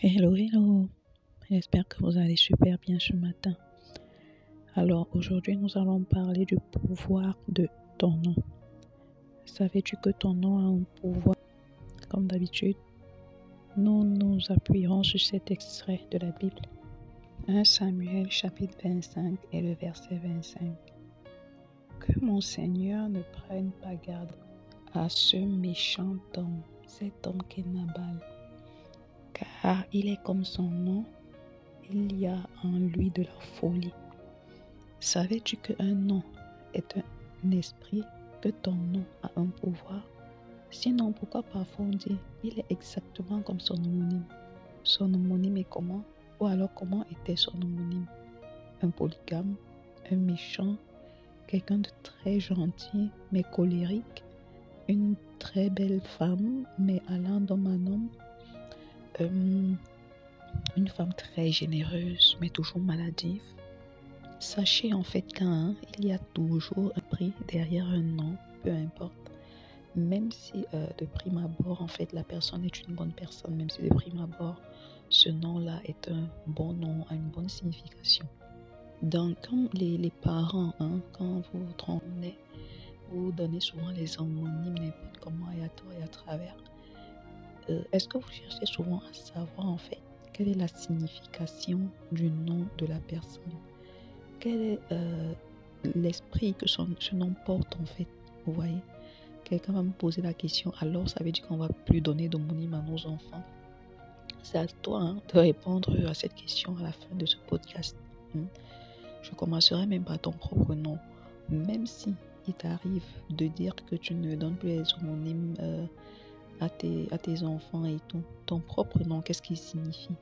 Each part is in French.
Hello, hello. J'espère que vous allez super bien ce matin. Alors aujourd'hui, nous allons parler du pouvoir de ton nom. Savais-tu que ton nom a un pouvoir? Comme d'habitude, nous nous appuierons sur cet extrait de la Bible. 1 Samuel chapitre 25 et le verset 25. Que mon Seigneur ne prenne pas garde à ce méchant homme, cet homme qu'est Nabal, car il est comme son nom. Il y a en lui de la folie. Savais-tu qu'un nom est un esprit, que ton nom a un pouvoir? Sinon, pourquoi parfois on dit il est exactement comme son homonyme? Son homonyme est comment? Ou alors comment était son homonyme? Un polygame, un méchant, quelqu'un de très gentil mais colérique, une très belle femme mais allant d'homme en homme, une femme très généreuse mais toujours maladive. Sachez en fait qu'il y a toujours un prix derrière un nom, peu importe. Même si de prime abord, en fait, la personne est une bonne personne, même si de prime abord, ce nom-là est un bon nom, a une bonne signification. Donc, comme les parents, quand vous trompez, vous donnez souvent les homonymes n'importe comment et à tort et à travers. Est-ce que vous cherchez souvent à savoir en fait quelle est la signification du nom de la personne? Quel est l'esprit que ce nom porte en fait? Vous voyez? Quelqu'un va me poser la question, alors ça veut dire qu'on va plus donner d'homonyme à nos enfants. C'est à toi de répondre à cette question à la fin de ce podcast. Je commencerai même par ton propre nom. Même si il t'arrive de dire que tu ne donnes plus les homonymes à tes enfants et tout, ton propre nom, qu'est-ce qu'il signifie?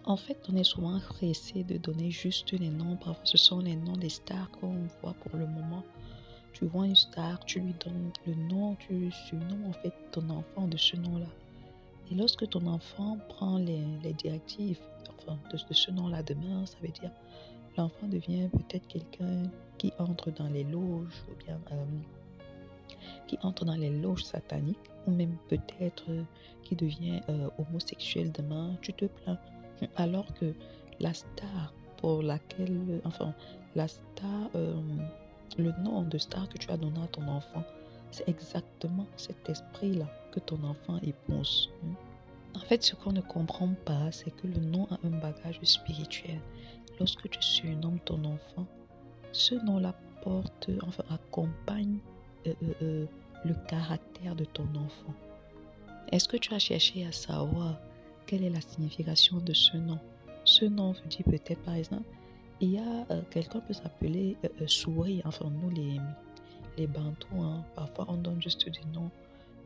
En fait, on est souvent pressé de donner juste les noms. Parfois, ce sont les noms des stars qu'on voit pour le moment. Tu vois une star, tu lui donnes le nom, tu surnommes en fait ton enfant de ce nom-là. Et lorsque ton enfant prend les directives de ce nom-là demain, ça veut dire l'enfant devient peut-être quelqu'un qui entre dans les loges ou bien qui entre dans les loges sataniques ou même peut-être qui devient homosexuel demain, tu te plains. Alors que la star pour laquelle, la star, le nom de star que tu as donné à ton enfant, c'est exactement cet esprit-là que ton enfant épouse. En fait, ce qu'on ne comprend pas, c'est que le nom a un bagage spirituel. Lorsque tu surnommes ton enfant, ce nom-là accompagne le caractère de ton enfant. Est-ce que tu as cherché à savoir quelle est la signification de ce nom? Ce nom veut dire peut-être, par exemple, il y a quelqu'un peut s'appeler souris. Enfin, nous les bantous, parfois on donne juste des noms.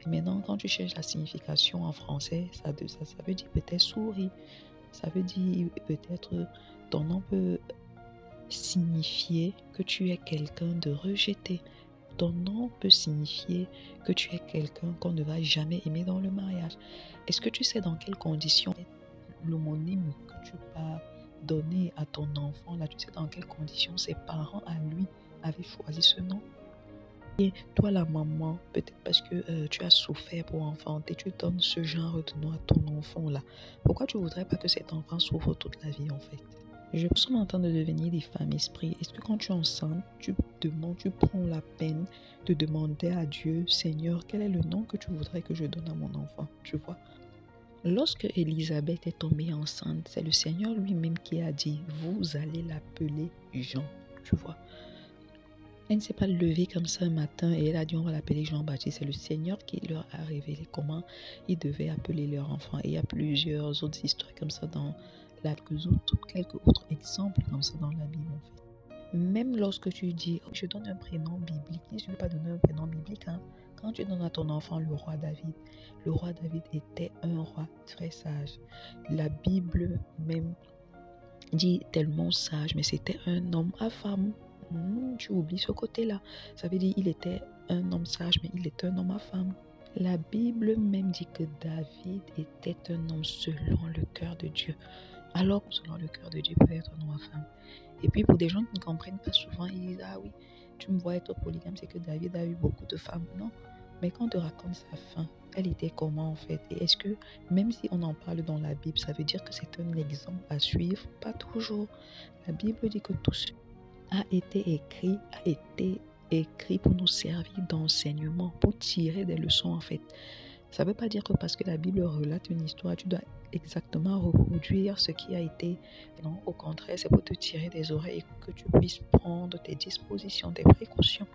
Et maintenant, quand tu cherches la signification en français, ça veut dire peut-être souris. Ça veut dire peut-être ton nom peut signifier que tu es quelqu'un de rejeté. Ton nom peut signifier que tu es quelqu'un qu'on ne va jamais aimer dans le mariage. Est-ce que tu sais dans quelles conditions l'homonyme que tu vas donner à ton enfant, là, tu sais dans quelles conditions ses parents à lui avaient choisi ce nom? Et toi, la maman, peut-être parce que tu as souffert pour enfanter, tu donnes ce genre de nom à ton enfant là. Pourquoi tu voudrais pas que cet enfant souffre toute la vie en fait? Je suis en train de devenir des femmes esprit. Est-ce que quand tu es enceinte, tu prends la peine de demander à Dieu, Seigneur, quel est le nom que tu voudrais que je donne à mon enfant? Tu vois? Lorsque Élisabeth est tombée enceinte, c'est le Seigneur lui-même qui a dit, vous allez l'appeler Jean. Tu vois? Elle ne s'est pas levée comme ça un matin et elle a dit on va l'appeler Jean-Baptiste. C'est le Seigneur qui leur a révélé comment ils devaient appeler leur enfant. Et il y a plusieurs autres histoires comme ça dans quelques autres exemples comme ça dans la Bible en fait. Même lorsque tu dis je donne un prénom biblique, si tu ne veux pas donner un prénom biblique, quand tu donnes à ton enfant le roi David était un roi très sage. La Bible même dit tellement sage, mais c'était un homme affable. Tu oublies ce côté-là. Ça veut dire il était un homme sage, mais il était un homme affable. La Bible même dit que David était un homme selon le cœur de Dieu. Alors, selon le cœur de Dieu peut être un homme affable. Et puis, pour des gens qui ne comprennent pas souvent, ils disent, ah oui, tu me vois être polygame, c'est que David a eu beaucoup de femmes. Non, mais quand on te raconte sa fin, elle était comment en fait? Et est-ce que même si on en parle dans la Bible, ça veut dire que c'est un exemple à suivre? Pas toujours. La Bible dit que tout ce a été écrit pour nous servir d'enseignement, pour tirer des leçons en fait. Ça ne veut pas dire que parce que la Bible relate une histoire, tu dois exactement reproduire ce qui a été. Non, au contraire, c'est pour te tirer des oreilles et que tu puisses prendre tes dispositions, tes précautions.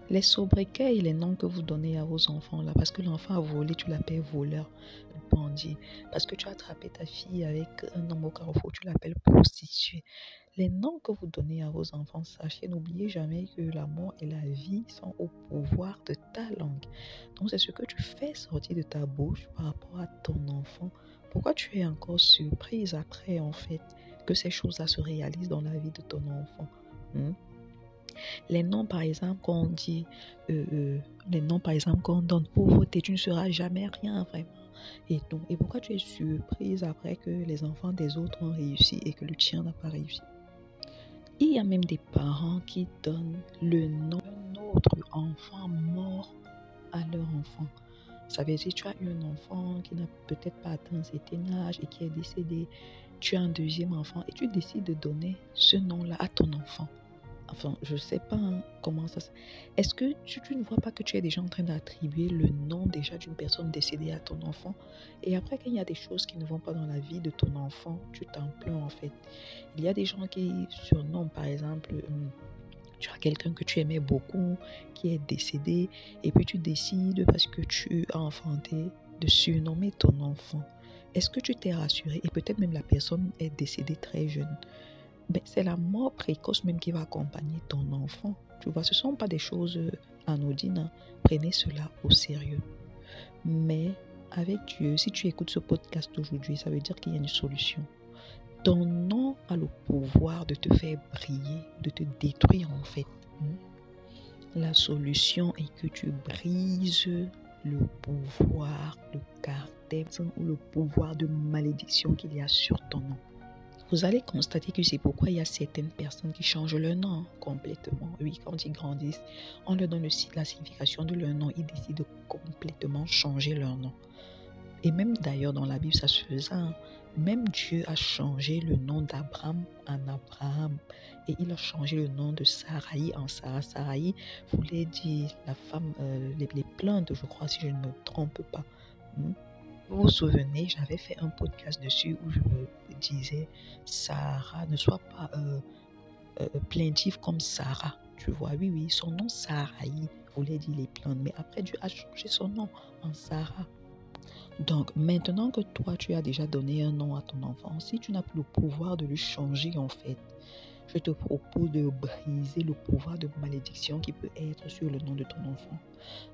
Les sobriquets et les noms que vous donnez à vos enfants là, parce que l'enfant a volé, tu l'appelles voleur, bandit. Parce que tu as attrapé ta fille avec un homme au carrefour, tu l'appelles prostituée. Les noms que vous donnez à vos enfants, sachez, n'oubliez jamais que la mort et la vie sont au pouvoir de ta langue. Donc c'est ce que tu fais sortir de ta bouche par rapport à ton enfant. Pourquoi tu es encore surprise après en fait que ces choses-là se réalisent dans la vie de ton enfant? Les noms par exemple qu'on dit, les noms par exemple qu'on donne, pauvreté, tu ne seras jamais rien vraiment. Et donc, et pourquoi tu es surprise après que les enfants des autres ont réussi et que le tien n'a pas réussi? Il y a même des parents qui donnent le nom d'un autre enfant mort à leur enfant. Ça veut dire que tu as eu un enfant qui n'a peut-être pas atteint un certain âge et qui est décédé. Tu as un deuxième enfant et tu décides de donner ce nom-là à ton enfant. Enfin, je ne sais pas comment ça se... Est-ce que tu ne vois pas que tu es déjà en train d'attribuer le nom déjà d'une personne décédée à ton enfant? Et après, quand il y a des choses qui ne vont pas dans la vie de ton enfant, tu t'en plains en fait. Il y a des gens qui surnomment, par exemple, tu as quelqu'un que tu aimais beaucoup qui est décédé et puis tu décides parce que tu as enfanté de surnommer ton enfant. Est-ce que tu t'es rassuré? Et peut-être même la personne est décédée très jeune. Ben, c'est la mort précoce même qui va accompagner ton enfant. Tu vois, ce ne sont pas des choses anodines. Hein. Prenez cela au sérieux. Mais avec Dieu, si tu écoutes ce podcast aujourd'hui, ça veut dire qu'il y a une solution. Ton nom a le pouvoir de te faire briller, de te détruire en fait. La solution est que tu brises le pouvoir, le caractère ou le pouvoir de malédiction qu'il y a sur ton nom. Vous allez constater que c'est pourquoi il y a certaines personnes qui changent leur nom complètement. Oui, quand ils grandissent, on leur donne la signification de leur nom. Ils décident de complètement changer leur nom. Et même d'ailleurs dans la Bible, ça se faisait. Même Dieu a changé le nom d'Abraham en Abraham. Et il a changé le nom de Sarai en Sarah. Sarai voulait dire la femme, les plantes, je crois, si je ne me trompe pas. Vous vous souvenez, j'avais fait un podcast dessus où je me disais, Sarah, ne sois pas plaintive comme Sarah. Tu vois, oui, son nom Sarai voulait dire les plantes, mais après Dieu a changé son nom en Sarah. Donc maintenant que toi tu as déjà donné un nom à ton enfant, si tu n'as plus le pouvoir de le changer en fait, je te propose de briser le pouvoir de malédiction qui peut être sur le nom de ton enfant.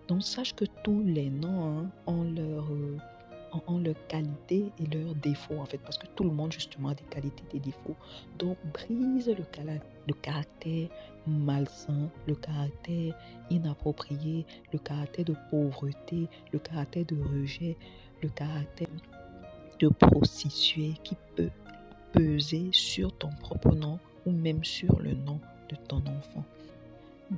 Donc sache que tous les noms ont leur qualité et leurs défauts en fait, parce que tout le monde justement a des qualités et des défauts. Donc brise le caractère malsain, le caractère inapproprié, le caractère de pauvreté, le caractère de rejet, le caractère de prostituée qui peut peser sur ton propre nom ou même sur le nom de ton enfant.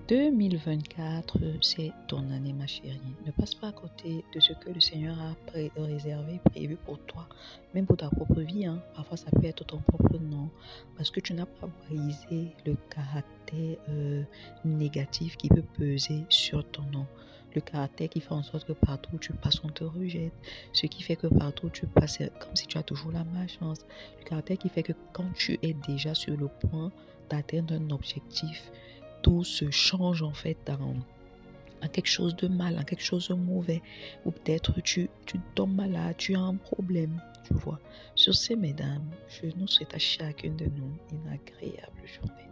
2024, c'est ton année, ma chérie. Ne passe pas à côté de ce que le Seigneur a réservé, prévu pour toi, même pour ta propre vie. Parfois, ça peut être ton propre nom, parce que tu n'as pas brisé le caractère négatif qui peut peser sur ton nom. Le caractère qui fait en sorte que partout où tu passes, on te rejette. Ce qui fait que partout où tu passes, c'est comme si tu as toujours la malchance. Le caractère qui fait que quand tu es déjà sur le point d'atteindre un objectif, tout se change en fait en quelque chose de mal, en quelque chose de mauvais. Ou peut-être tu tombes malade, tu as un problème, tu vois. Sur ces, mesdames, je nous souhaite à chacune de nous une agréable journée.